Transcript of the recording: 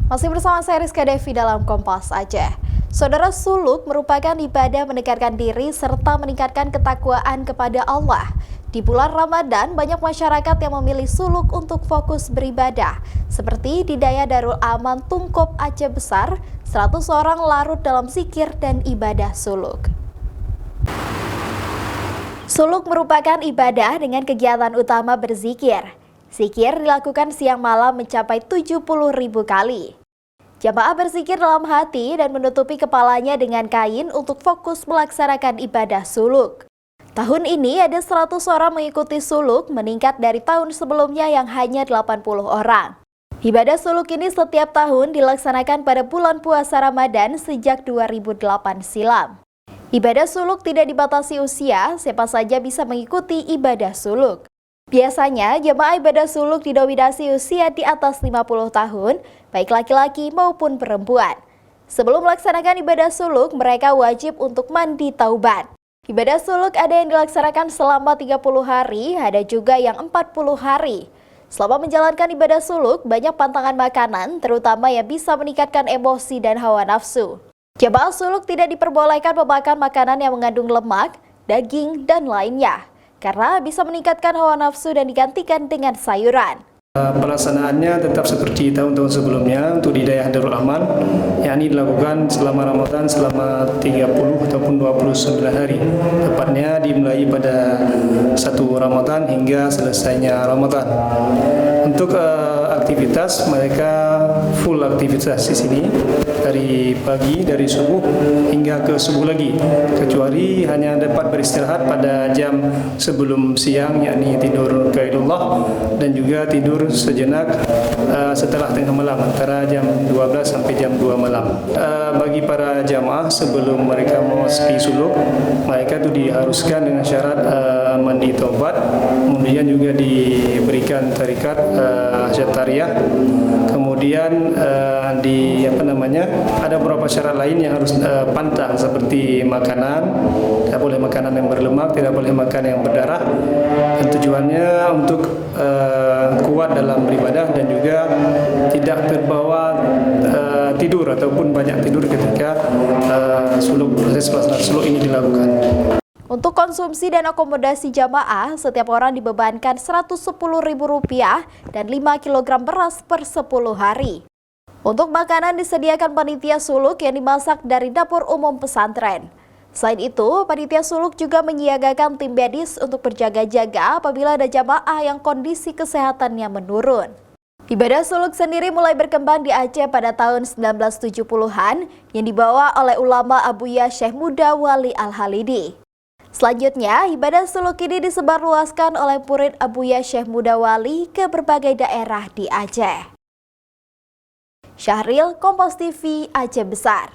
Masih bersama saya Rizka Devi dalam Kompas Aceh. Saudara, suluk merupakan ibadah mendekatkan diri serta meningkatkan ketakwaan kepada Allah. Di bulan Ramadan, banyak masyarakat yang memilih suluk untuk fokus beribadah. Seperti di Daya Darul Aman Tungkop Aceh Besar, 100 orang larut dalam zikir dan ibadah suluk. Suluk merupakan ibadah dengan kegiatan utama berzikir. Zikir dilakukan siang malam mencapai 70.000 kali. Jamaah berzikir dalam hati dan menutupi kepalanya dengan kain untuk fokus melaksanakan ibadah suluk. Tahun ini ada 100 orang mengikuti suluk, meningkat dari tahun sebelumnya yang hanya 80 orang. Ibadah suluk ini setiap tahun dilaksanakan pada bulan puasa Ramadan sejak 2008 silam. Ibadah suluk tidak dibatasi usia, siapa saja bisa mengikuti ibadah suluk. Biasanya, jemaah ibadah suluk didominasi usia di atas 50 tahun, baik laki-laki maupun perempuan. Sebelum melaksanakan ibadah suluk, mereka wajib untuk mandi taubat. Ibadah suluk ada yang dilaksanakan selama 30 hari, ada juga yang 40 hari. Selama menjalankan ibadah suluk, banyak pantangan makanan, terutama yang bisa meningkatkan emosi dan hawa nafsu. Jemaah suluk tidak diperbolehkan memakan makanan yang mengandung lemak, daging, dan lainnya, karena bisa meningkatkan hawa nafsu dan digantikan dengan sayuran. Pelaksanaannya tetap seperti tahun-tahun sebelumnya untuk di Daya Darul Aman, yakni dilakukan selama Ramadan selama 30 ataupun 29 hari. Tepatnya dimulai pada 1 Ramadan hingga selesainya Ramadan. Untuk aktivitas, mereka full aktivitas di sini dari pagi, dari subuh hingga ke subuh lagi, kecuali hanya dapat beristirahat pada jam sebelum siang, yakni tidur qailullah, dan juga tidur sejenak setelah tengah malam antara jam 12 sampai jam 2 malam. Bagi para jamaah sebelum mereka memasuki suluk, mereka itu diharuskan dengan syarat mandi taubat, kemudian juga diberikan tarikat syatariyah, kemudian ada beberapa syarat lain yang harus pantang, seperti makanan, tidak boleh makanan yang berlemak, tidak boleh makan yang berdarah, dan tujuannya untuk kuat dalam beribadah dan juga tidak terbawa tidur ataupun banyak tidur ketika proses pelaksanaan suluk ini dilakukan. Untuk konsumsi dan akomodasi jamaah, setiap orang dibebankan Rp110.000 dan 5 kg beras per 10 hari. Untuk makanan disediakan panitia suluk yang dimasak dari dapur umum pesantren. Selain itu, panitia suluk juga menyiagakan tim medis untuk berjaga-jaga apabila ada jamaah yang kondisi kesehatannya menurun. Ibadah suluk sendiri mulai berkembang di Aceh pada tahun 1970-an yang dibawa oleh ulama Abuya Syekh Muda Wali Al-Halidi. Selanjutnya, ibadah suluk ini disebarluaskan oleh murid Abuya Syekh Muda Wali ke berbagai daerah di Aceh. Syahril, Kompas TV, Aceh Besar.